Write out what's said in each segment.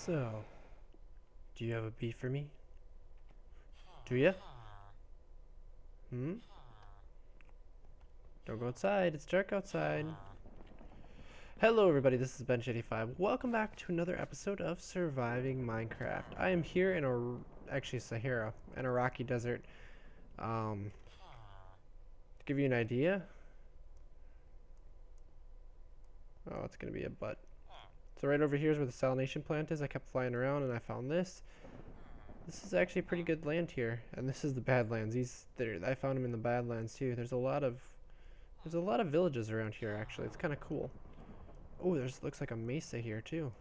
So, do you have a beef for me? Do ya? Hmm? Don't go outside, it's dark outside. Hello everybody, this is Bench85. Welcome back to another episode of Surviving Minecraft. I am here in actually Sahara, in a rocky desert. To give you an idea. Oh, it's gonna be a butt. So right over here is where the salination plant is. I kept flying around and I found this. This is actually pretty good land here, and this is the Badlands. I found them in the Badlands too. There's a lot of villages around here actually. It's kind of cool. Oh, looks like a mesa here too.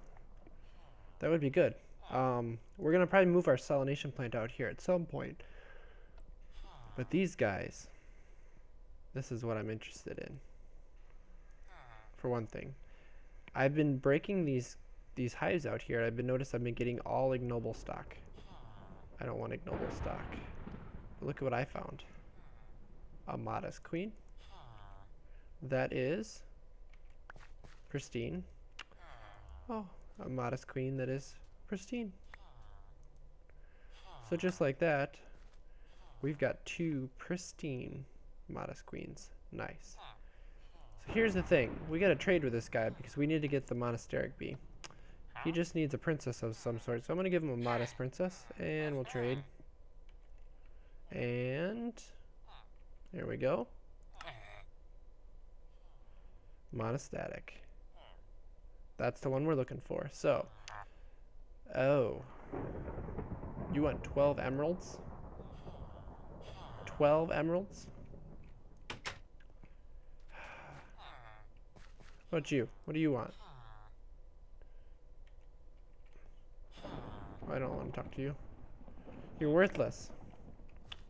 That would be good. We're gonna probably move our salination plant out here at some point. But these guys, this is what I'm interested in. For one thing, I've been breaking these hives out here. I've been getting all ignoble stock. I don't want ignoble stock. But look at what I found. A modest queen. That is pristine. Oh, a modest queen that is pristine. So just like that, we've got two pristine modest queens. Nice. So here's the thing. We gotta trade with this guy because we need to get the monasteric bee. He just needs a princess of some sort. So I'm gonna give him a modest princess and we'll trade. And there we go. Monastatic. That's the one we're looking for. So, oh, you want 12 emeralds? 12 emeralds? What about you? What do you want? I don't want to talk to you. You're worthless.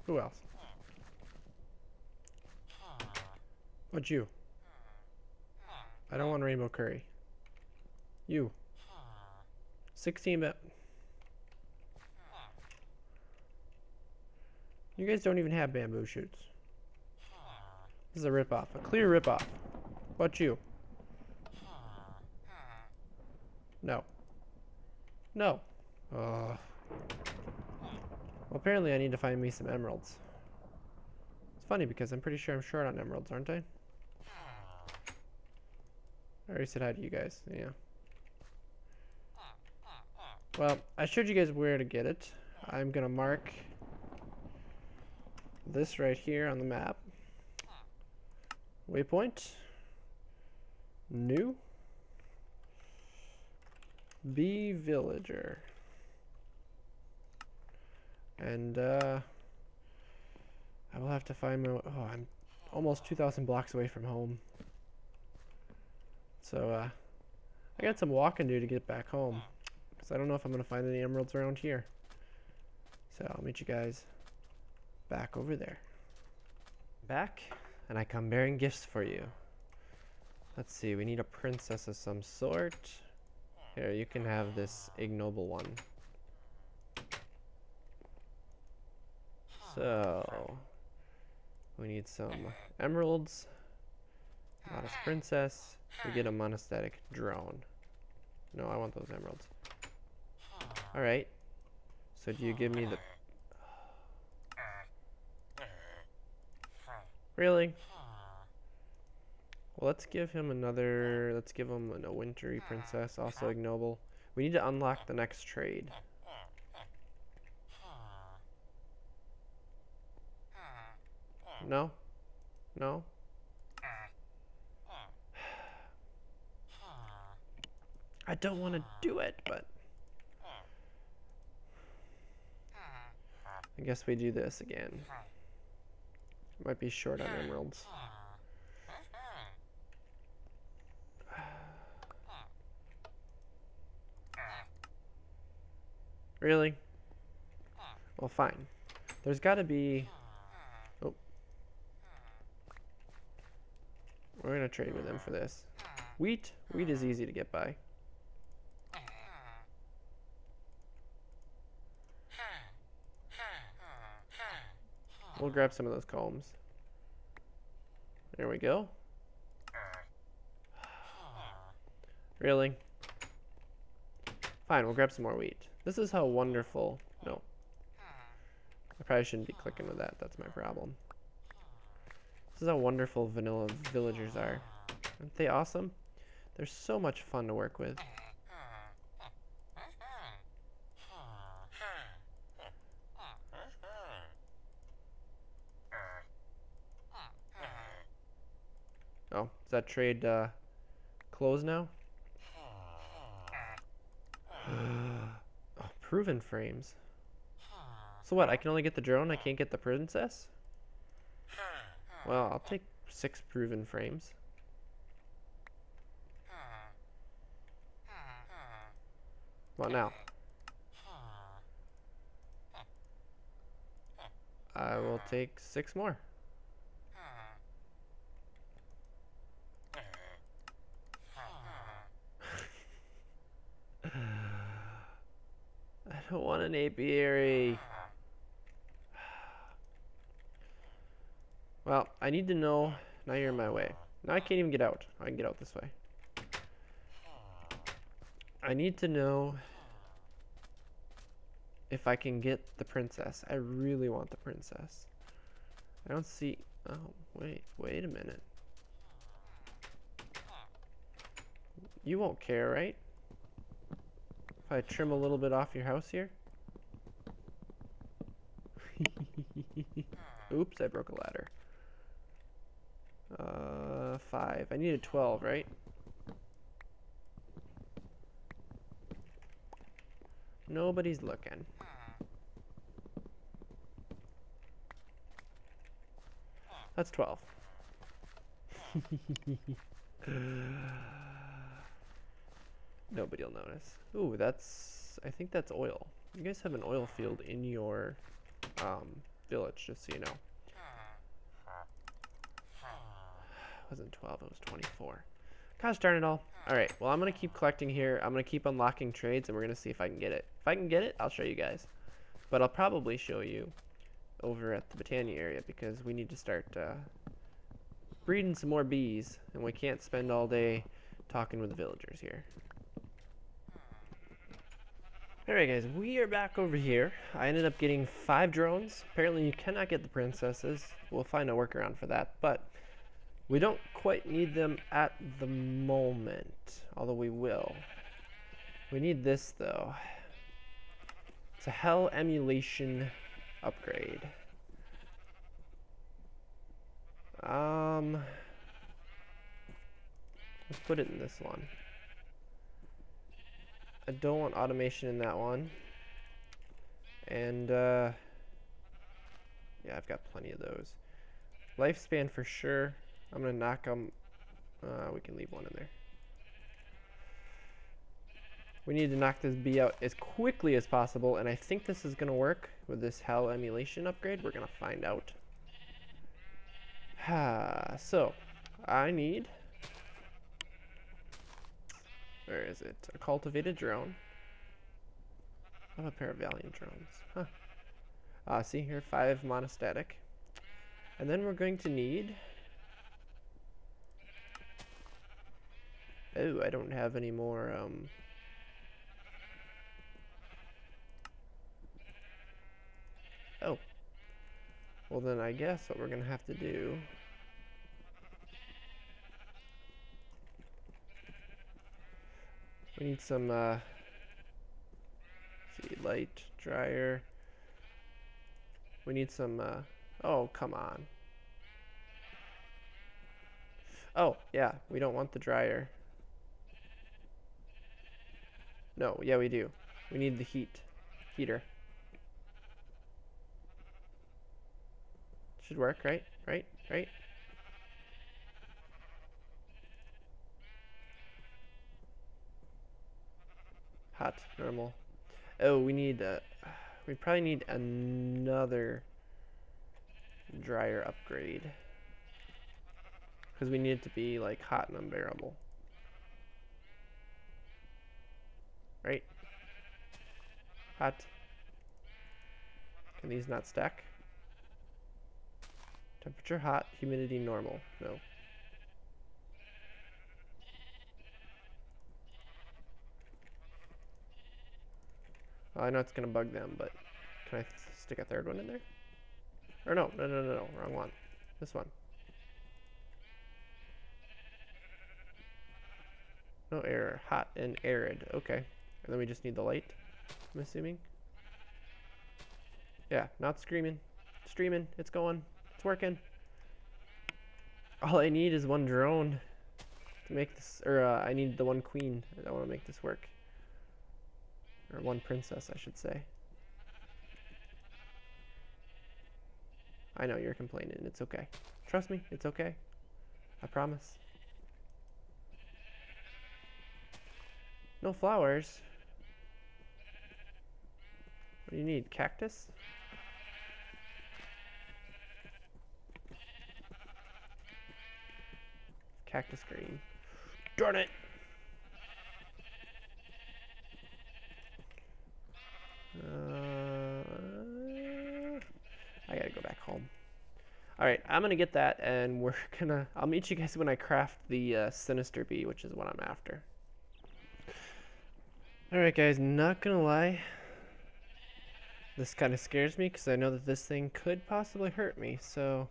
Who else? What about you? I don't want rainbow curry. You. 16-bit. You guys don't even have bamboo shoots. This is a ripoff. A clear ripoff. What about you? No. No. Well, apparently I need to find me some emeralds. It's funny because I'm pretty sure I'm short on emeralds, aren't I? I already said hi to you guys. Yeah. Well, I showed you guys where to get it. I'm gonna mark this right here on the map. Waypoint. New. Bee villager. And I will have to find my. Oh, I'm almost 2,000 blocks away from home. So I got some walking to do to get back home. Because I don't know if I'm going to find any emeralds around here. So I'll meet you guys back over there. Back, and I come bearing gifts for you. Let's see, we need a princess of some sort. Here, you can have this ignoble one. So, we need some emeralds. Modest princess. We get a monastic drone. No, I want those emeralds. Alright. So do you give me the... Really? Well, let's give him another... Let's give him a wintry princess, also ignoble. We need to unlock the next trade. No? No? I don't want to do it, but I guess we do this again. Might be short on emeralds. Really? Well, fine. There's got to be... Oh. We're going to trade with him for this. Wheat? Wheat is easy to get by. We'll grab some of those combs. There we go. Really? Fine, we'll grab some more wheat. This is how wonderful... No. I probably shouldn't be clicking with that. That's my problem. This is how wonderful vanilla villagers are. Aren't they awesome? They're so much fun to work with. Oh, is that trade closed now? Oh, proven frames. So what, I can only get the drone, I can't get the princess? Well, I'll take 6 proven frames. What now? I will take 6 more. I don't want an apiary. Well, I need to know. Now you're in my way. Now I can't even get out. I can get out this way. I need to know if I can get the princess. I really want the princess. I don't see... Oh, wait a minute. You won't care, right? If I trim a little bit off your house here? Oops, I broke a ladder. 5. I needed 12, right? Nobody's looking. That's 12. Nobody'll notice. Ooh, that's... I think that's oil. You guys have an oil field in your village, just so you know. It wasn't 12, it was 24. Gosh darn it all. Alright, well I'm going to keep collecting here. I'm going to keep unlocking trades and we're going to see if I can get it. If I can get it, I'll show you guys. But I'll probably show you over at the Botania area because we need to start breeding some more bees. And we can't spend all day talking with the villagers here. Alright guys, we are back over here. I ended up getting 5 drones. Apparently you cannot get the princesses. We'll find a workaround for that. But we don't quite need them at the moment, although we will. We need this though. It's a hell emulation upgrade. Let's put it in this one. I don't want automation in that one. And yeah, I've got plenty of those. Lifespan for sure. I'm gonna knock them. We can leave one in there. We need to knock this bee out as quickly as possible, and I think this is gonna work with this HAL emulation upgrade. We're gonna find out. So, I need... Where is it? A cultivated drone. I have a pair of Valiant drones. Huh. See here, 5 monostatic. And then we're going to need... Oh, I don't have any more, Oh. Well then I guess what we're gonna have to do... We need some, let's see, light, dryer. We need some, oh, come on. Oh, yeah, we don't want the dryer. No, yeah, we do. We need the heater. Should work, right? Right? Hot, normal. Oh, we need, we probably need another dryer upgrade. Because we need it to be, like, hot and unbearable. Right? Hot. Can these not stack? Temperature hot, humidity normal. No. Oh, I know it's gonna bug them, but can I stick a third one in there? Or no, wrong one. This one. No error. Hot and arid. Okay. And then we just need the light, I'm assuming. Yeah, not screaming. Streaming. It's going. It's working. All I need is one drone to make this, or I need the one queen. I want to make this work. Or one princess, I should say. I know you're complaining. It's okay. Trust me, it's okay. I promise. No flowers. What do you need? Cactus? Cactus green. Darn it! I gotta go back home. Alright, I'm gonna get that, and I'll meet you guys when I craft the Sinister Bee, which is what I'm after. Alright guys, not gonna lie. This kind of scares me, because I know that this thing could possibly hurt me, so...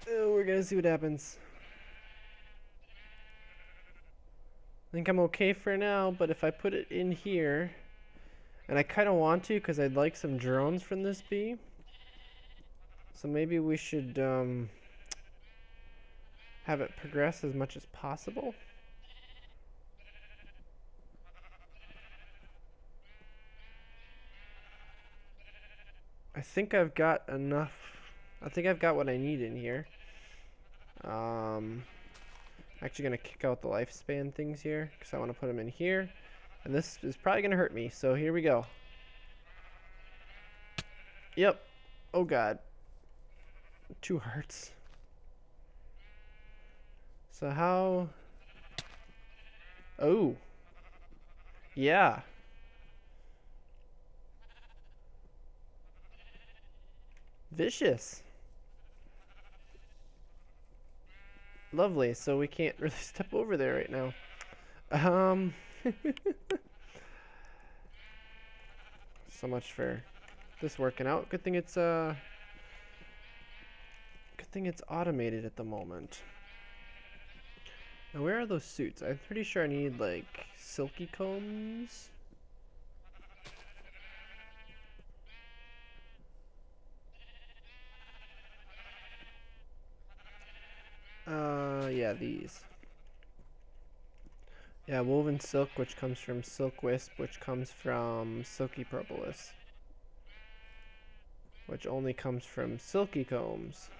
we're gonna see what happens. I think I'm okay for now, but if I put it in here... And I kind of want to, because I'd like some drones from this bee. So maybe we should have it progress as much as possible. I think I've got enough. I think I've got what I need in here. Actually gonna kick out the lifespan things here, because I want to put them in here. And this is probably gonna hurt me, so here we go. Yep. Oh god. 2 hearts. So how... Oh. Yeah. Vicious. Lovely, so we can't really step over there right now. So much for this working out. Good thing it's automated at the moment. Now where are those suits? I'm pretty sure I need like silky combs. Yeah, these. Yeah, woven silk, which comes from silk wisp, which comes from silky propolis, which only comes from silky combs.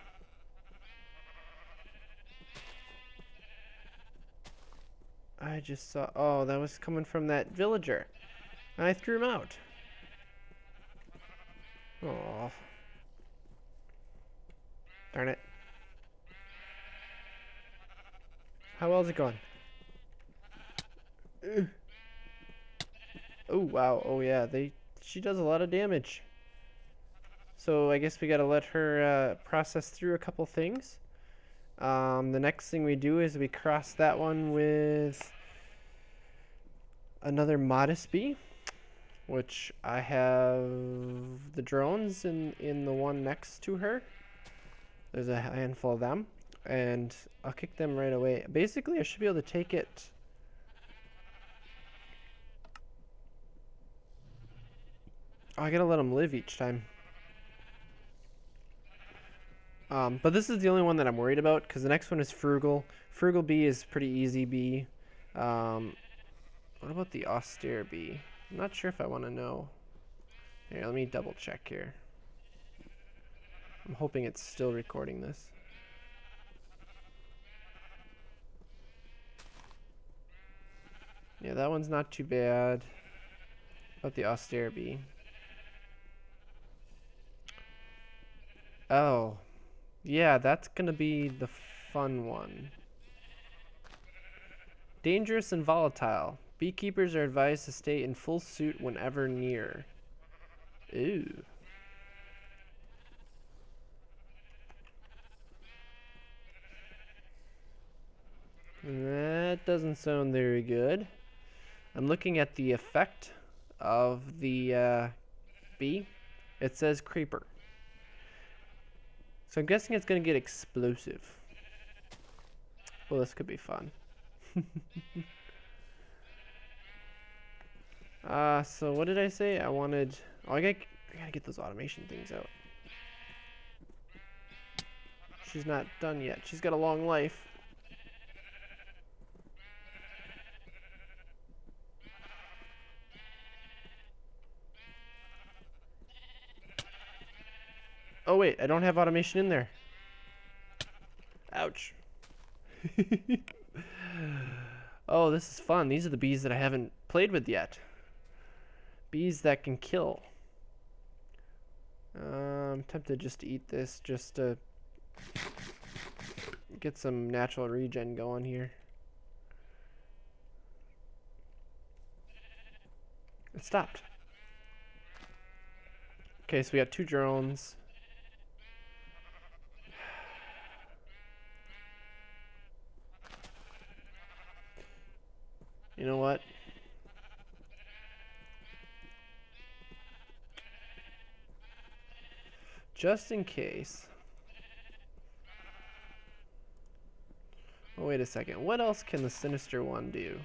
I just saw, oh, that was coming from that villager. I threw him out. Oh. Darn it. How well is it going? Oh, wow. Oh, yeah. She does a lot of damage. So I guess we gotta let her process through a couple things. The next thing we do is we cross that one with another modest bee, which I have the drones in the one next to her. There's a handful of them, and I'll kick them right away. Basically, I should be able to take it. Oh, I gotta let them live each time. But this is the only one that I'm worried about, because the next one is Frugal. Frugal Bee is pretty easy bee. What about the Austere Bee? I'm not sure if I want to know. Here, let me double check here. I'm hoping it's still recording this. Yeah, that one's not too bad. About the Austere Bee. Oh. Yeah, that's gonna be the fun one. Dangerous and volatile. Beekeepers are advised to stay in full suit whenever near. Ooh. That doesn't sound very good. I'm looking at the effect of the bee, it says creeper. So I'm guessing it's going to get explosive. Well, this could be fun. So what did I say? I wanted... Oh, I gotta get those automation things out. She's not done yet. She's got a long life. Oh wait, I don't have automation in there. Ouch. Oh, this is fun. These are the bees that I haven't played with yet. Bees that can kill. I'm tempted just to eat this, just to get some natural regen going here. It stopped. Okay, so we got 2 drones. You know what? Just in case. Oh, wait a second. What else can the sinister one do?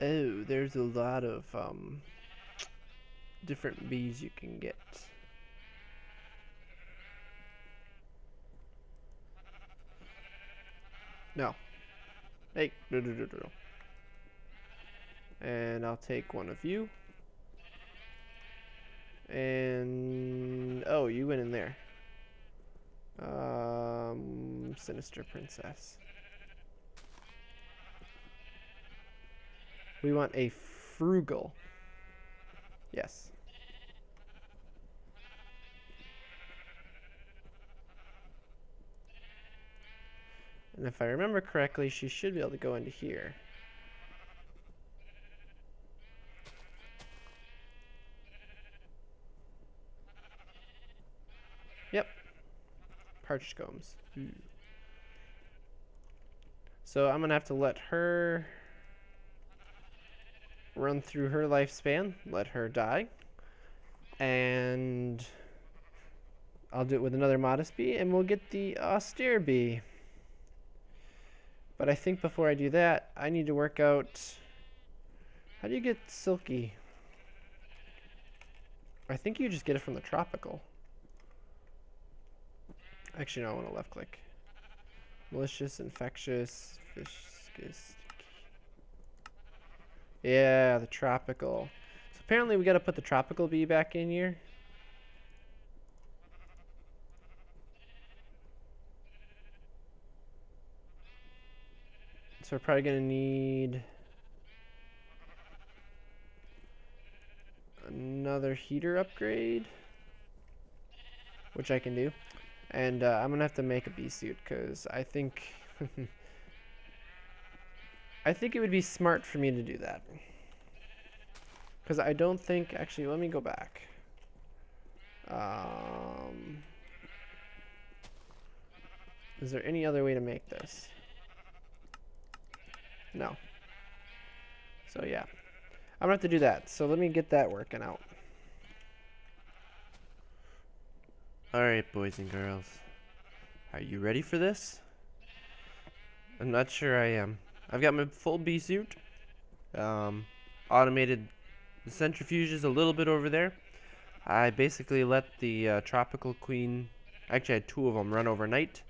Oh, there's a lot of different bees you can get. No. Hey, no. And I'll take one of you. And oh, you went in there. Sinister princess. We want a frugal. Yes. And if I remember correctly, she should be able to go into here. Yep. Parched combs. Ooh. So I'm gonna have to let her run through her lifespan, let her die, and I'll do it with another modest bee, and we'll get the austere bee. But I think before I do that, I need to work out, how do you get silky? I think you just get it from the tropical. Actually, no, I want to left click. Malicious, infectious, viscous. Yeah, the tropical. So apparently we got to put the tropical bee back in here. So we're probably going to need another heater upgrade, which I can do. And I'm going to have to make a bee suit because I think I think it would be smart for me to do that. Because I don't think, actually, let me go back. Is there any other way to make this? No. So yeah, I'm gonna have to do that. So let me get that working out. Alright, boys and girls. Are you ready for this? I'm not sure I am. I've got my full bee suit. Automated the centrifuges a little bit over there. I basically let the tropical queen, actually I had 2 of them, run overnight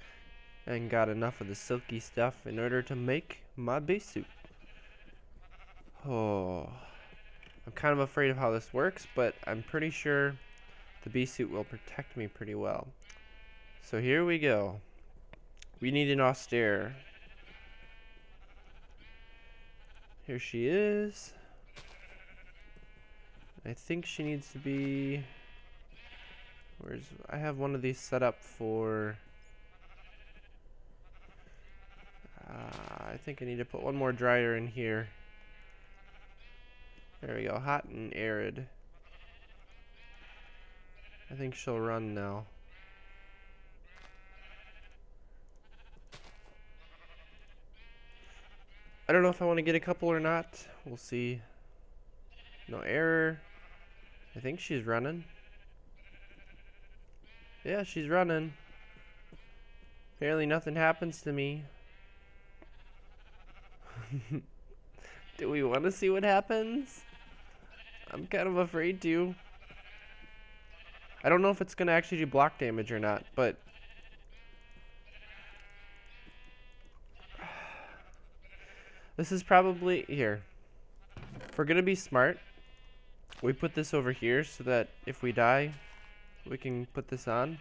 and got enough of the silky stuff in order to make my bee suit. Oh, I'm kind of afraid of how this works, but I'm pretty sure the bee suit will protect me pretty well. So here we go. We need an austere. Here she is. I think she needs to be... I have one of these set up for... I think I need to put one more dryer in here. There we go, hot and arid. I think she'll run now. I don't know if I want to get a couple or not. We'll see. No error. I think she's running. Yeah, she's running. Apparently nothing happens to me. Do we want to see what happens? I'm kind of afraid to. I don't know if it's going to actually do block damage or not, but this is probably here. If we're going to be smart, we put this over here so that if we die, we can put this on.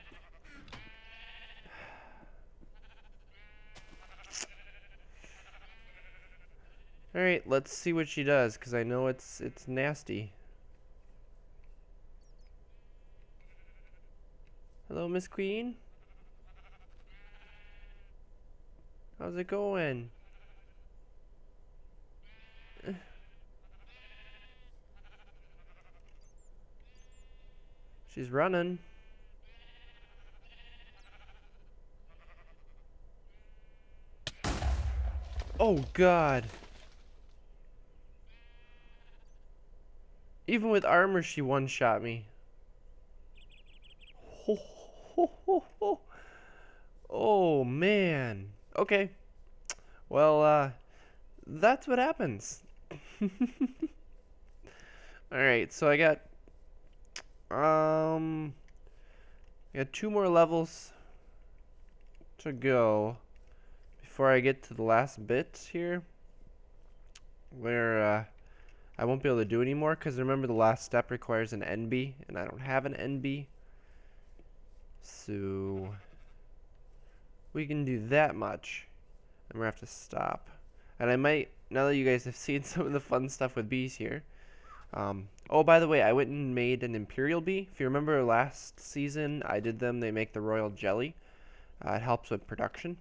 Alright, let's see what she does, because I know it's nasty. Hello, Miss Queen? How's it going? She's running. Oh, God. Even with armor, she one-shot me. Ho, ho, ho, ho. Oh, man. Okay. Well, that's what happens. Alright, so I got 2 more levels to go before I get to the last bit here, where I won't be able to do anymore, because remember the last step requires an NB, and I don't have an NB. So we can do that much, and we're gonna have to stop. And I might, now that you guys have seen some of the fun stuff with bees here. Oh, by the way, I went and made an Imperial bee. If you remember last season, I did them. They make the royal jelly. It helps with production.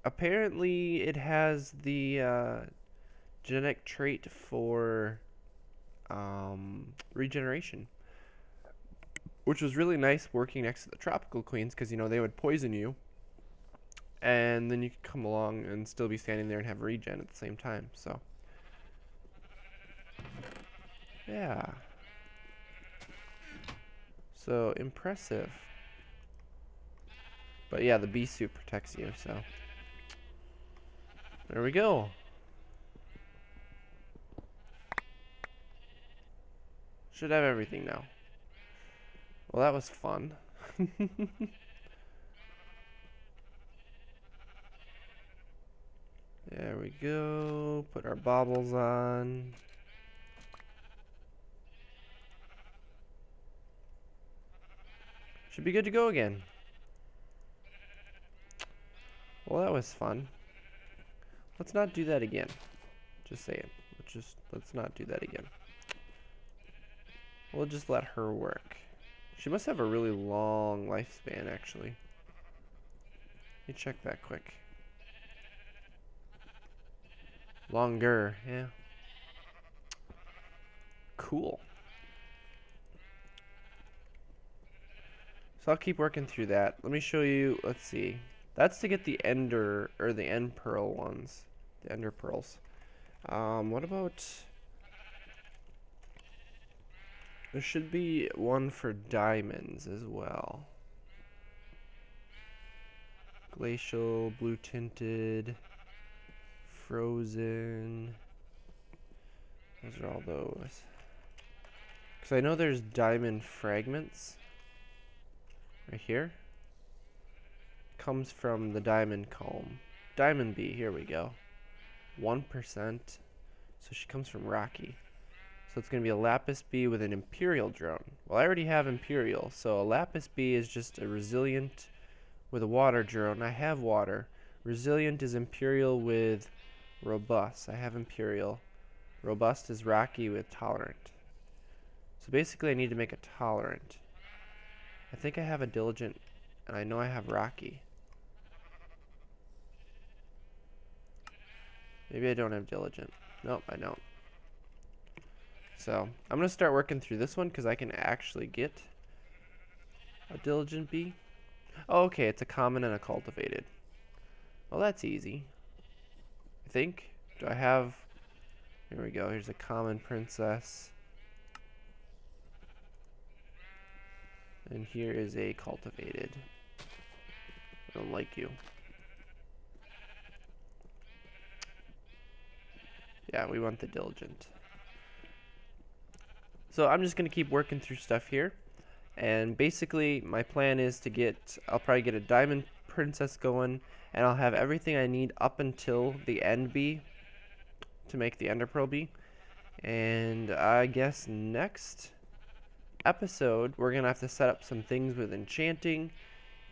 Apparently, it has the genetic trait for regeneration, which was really nice working next to the tropical queens, because, you know, they would poison you, and then you could come along and still be standing there and have regen at the same time. So, yeah. So, impressive. But yeah, the bee suit protects you, so. There we go. Should have everything now. Well, that was fun. There we go. Put our baubles on. Should be good to go again. Well, that was fun. Let's not do that again. Just saying. Let's not do that again. We'll just let her work. She must have a really long lifespan, actually. Let me check that quick. Longer, yeah. Cool. So I'll keep working through that. Let me show you, let's see. That's to get the ender, or the end pearl ones. The ender pearls. What about... There should be one for diamonds as well. Glacial, blue tinted, frozen. Those are all those. Because I know there's diamond fragments. Right here. Comes from the diamond comb. Diamond bee, here we go. 1%. So she comes from Rocky. So it's going to be a lapis bee with an imperial drone. Well, I already have imperial, so a lapis bee is just a resilient with a water drone. I have water. Resilient is imperial with robust. I have imperial. Robust is Rocky with tolerant. So basically I need to make a tolerant. I think I have a diligent, and I know I have Rocky. Maybe I don't have diligent. Nope, I don't. So I'm going to start working through this one because I can actually get a diligent bee. Oh, okay, it's a common and a cultivated. Well, that's easy. I think. Do I have... Here we go. Here's a common princess. And here is a cultivated. I don't like you. Yeah, we want the diligent. So I'm just going to keep working through stuff here. And basically, my plan is to get... I'll probably get a diamond princess going. And I'll have everything I need up until the end bee to make the ender pearl bee. And I guess next episode, we're going to have to set up some things with enchanting.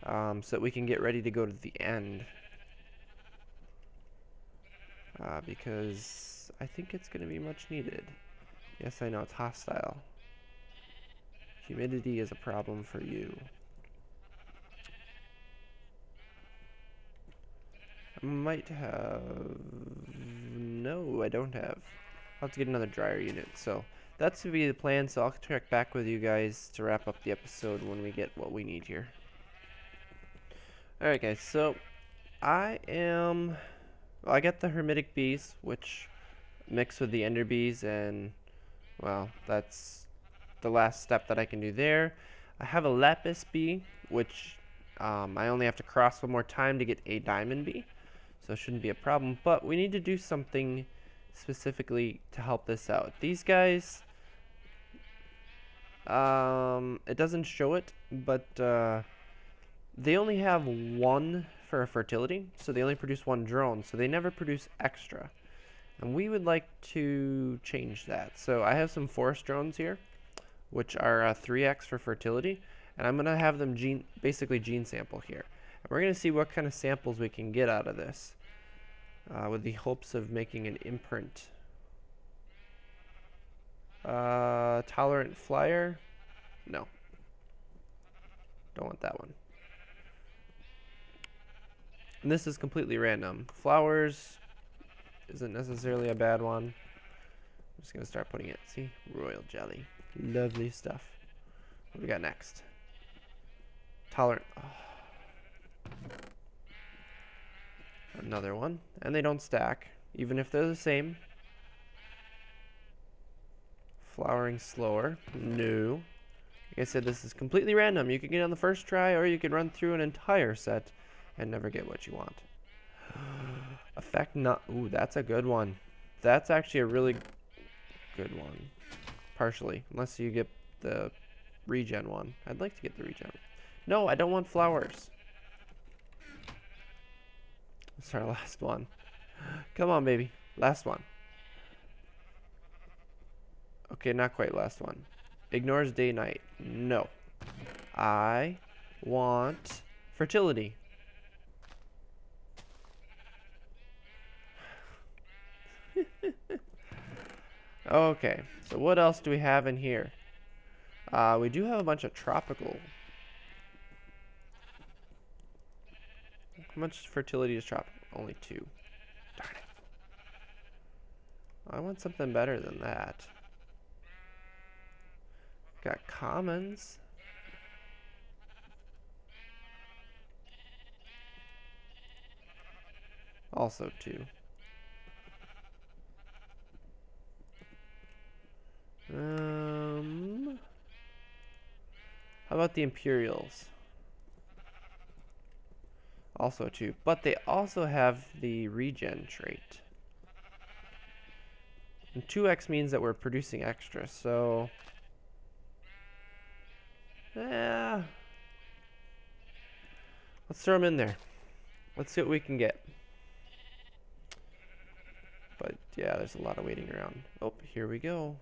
So that we can get ready to go to the end. Because I think it's going to be much needed. Yes, I know it's hostile. Humidity is a problem for you. I might have... No, I don't have. I'll have to get another dryer unit. So that's to be the plan. So I'll check back with you guys to wrap up the episode when we get what we need here. Alright guys, so I got the hermitic bees, which mix with the ender bees, and well, that's the last step that I can do there. I have a lapis bee, which I only have to cross one more time to get a diamond bee, so it shouldn't be a problem. But we need to do something specifically to help this out. These guys, it doesn't show it, but they only have one for a fertility, so they only produce one drone, so they never produce extra. And we would like to change that. So I have some forest drones here, which are 3x for fertility, and I'm going to have them basically gene sample here. And we're going to see what kind of samples we can get out of this, with the hopes of making an imprint. Tolerant flyer? No. Don't want that one. And this is completely random. Flowers isn't necessarily a bad one. I'm just going to start putting it. See? Royal jelly. Lovely stuff. What do we got next? Tolerant. Oh. Another one. And they don't stack, even if they're the same. Flowering slower. No. Like I said, this is completely random. You can get on the first try, or you can run through an entire set and never get what you want. Effect not... Ooh, that's a good one. That's actually a really good one. Partially. Unless you get the regen one. I'd like to get the regen. No, I don't want flowers. That's our last one. Come on, baby. Last one. Okay, not quite last one. Ignores day-night. No. I want fertility. Okay, so what else do we have in here? We do have a bunch of tropical. How much fertility is tropical? Only 2. Darn it. I want something better than that. Got commons. Also 2. How about the Imperials? Also 2. But they also have the regen trait. And 2x means that we're producing extra, so... yeah. Let's throw them in there. Let's see what we can get. But yeah, there's a lot of waiting around. Oh, here we go.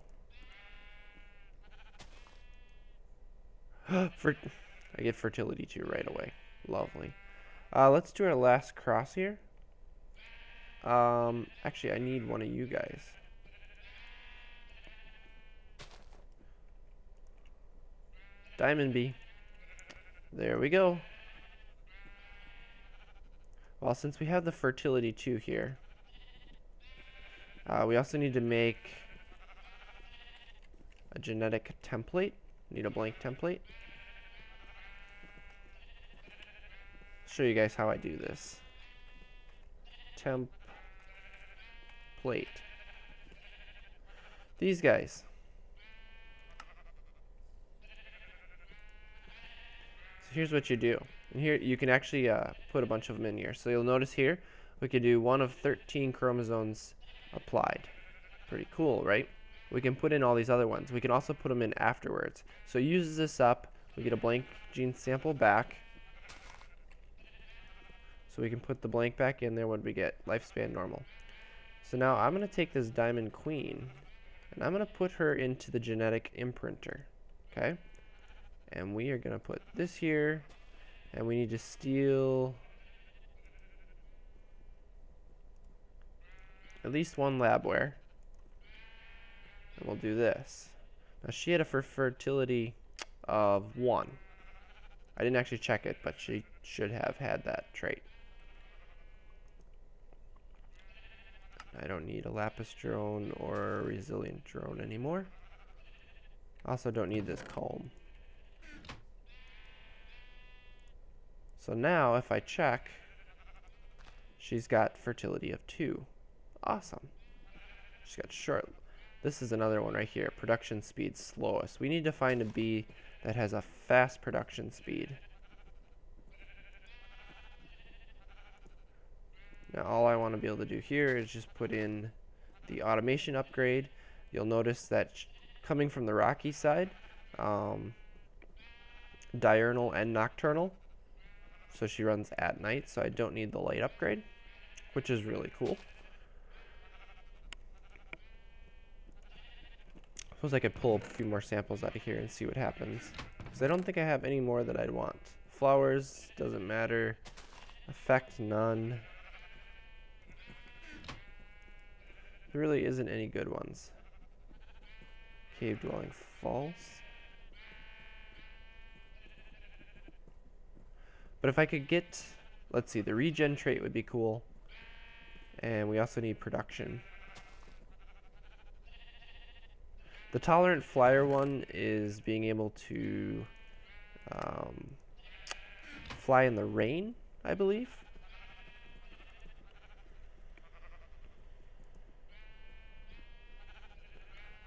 I get fertility too right away. Lovely. Let's do our last cross here. Actually, I need one of you guys. Diamond bee. There we go. Well, since we have the fertility 2 here, we also need to make a genetic template. Need a blank template. Show you guys how I do this. template. These guys. So here's what you do. And here you can actually put a bunch of them in here. So you'll notice here we could do 1 of 13 chromosomes applied. Pretty cool, right? We can put in all these other ones. We can also put them in afterwards. So it uses this up. We get a blank gene sample back. So we can put the blank back in there when we get lifespan normal. So now I'm going to take this diamond queen and I'm going to put her into the genetic imprinter. Okay? And we are going to put this here, and we need to steal at least 1 labware. And we'll do this. Now she had a fertility of 1. I didn't actually check it, but she should have had that trait. I don't need a lapis drone or a resilient drone anymore. Also don't need this comb. So now if I check, she's got fertility of 2. Awesome. She's got short. This is another one right here. Production speed slowest. We need to find a bee that has a fast production speed. Now all I want to be able to do here is just put in the automation upgrade. You'll notice that coming from the rocky side, diurnal and nocturnal. So she runs at night, so I don't need the light upgrade, which is really cool. Suppose I could pull a few more samples out of here and see what happens. Because I don't think I have any more that I'd want. Flowers, doesn't matter. Effect, none. There really isn't any good ones. Cave dwelling, false. But if I could get, let's see, the regen trait would be cool. And we also need production. The tolerant flyer one is being able to fly in the rain, I believe.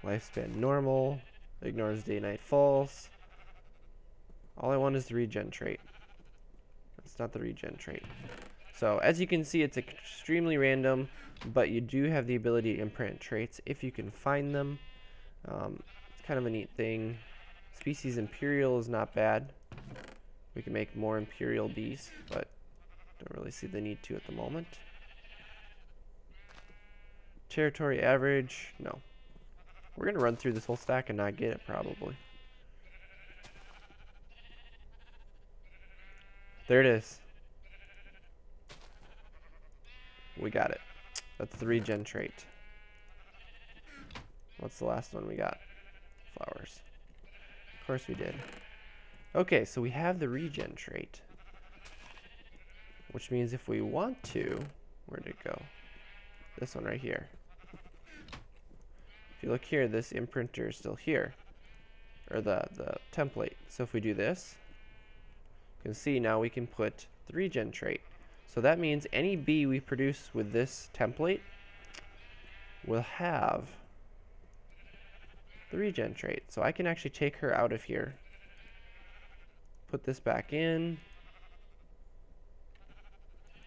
Lifespan normal, ignores day-night false. All I want is the regen trait. That's not the regen trait. So as you can see, it's extremely random, but you do have the ability to imprint traits if you can find them. It's kind of a neat thing. Species Imperial is not bad. We can make more Imperial bees, but don't really see the need to at the moment. Territory average, no. We're going to run through this whole stack and not get it, probably. There it is. We got it. That's the regen trait. What's the last one we got? Flowers. Of course we did. Okay, so we have the regen trait. Which means if we want to, where'd it go? This one right here. If you look here, this imprinter is still here. Or the template. So if we do this, you can see now we can put the regen trait. So that means any bee we produce with this template will have the regen trait. So I can actually take her out of here, put this back in,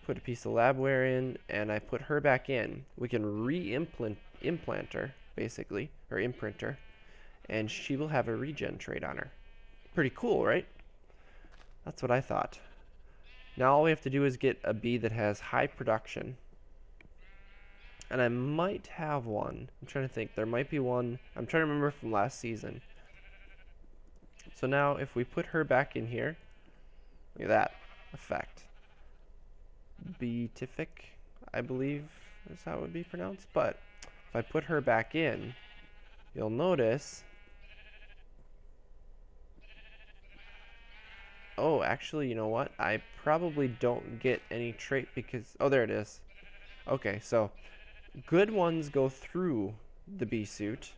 put a piece of labware in, and I put her back in. We can re-implant her, basically, or imprint her, and she will have a regen trait on her. Pretty cool, right? That's what I thought. Now all we have to do is get a bee that has high production. And I might have one. I'm trying to think. There might be one. I'm trying to remember from last season. So now if we put her back in here, look at that effect. Beatific, I believe is how it would be pronounced. But if I put her back in, you'll notice. Oh, actually, you know what? I probably don't get any trait because... Oh, there it is. Okay, so good ones go through the bee suit.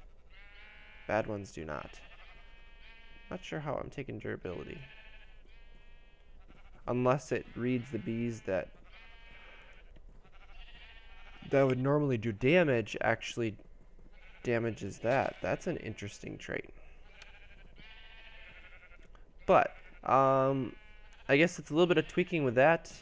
Bad ones do not. Not sure how I'm taking durability. Unless it reads the bees that that would normally do damage actually damages that. That's an interesting trait. But, I guess it's a little bit of tweaking with that.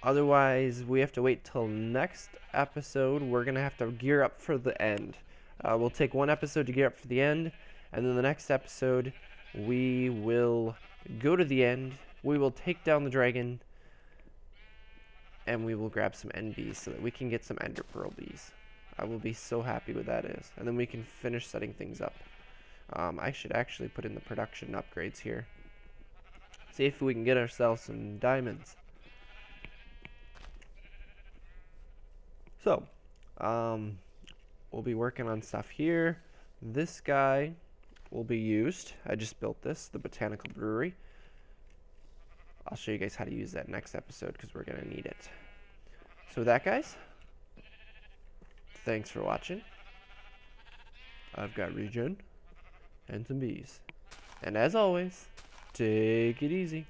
Otherwise, we have to wait till next episode. We're going to have to gear up for the end. We'll take one episode to gear up for the end, and then the next episode, we will go to the end. We will take down the dragon, and we will grab some NBs so that we can get some Ender Pearl bees. I will be so happy with that is. And then we can finish setting things up. I should actually put in the production upgrades here. See if we can get ourselves some diamonds. So, we'll be working on stuff here. This guy will be used. I just built this, the botanical brewery. I'll show you guys how to use that next episode because we're going to need it. So with that, guys, thanks for watching. I've got regen and some bees. And as always, take it easy.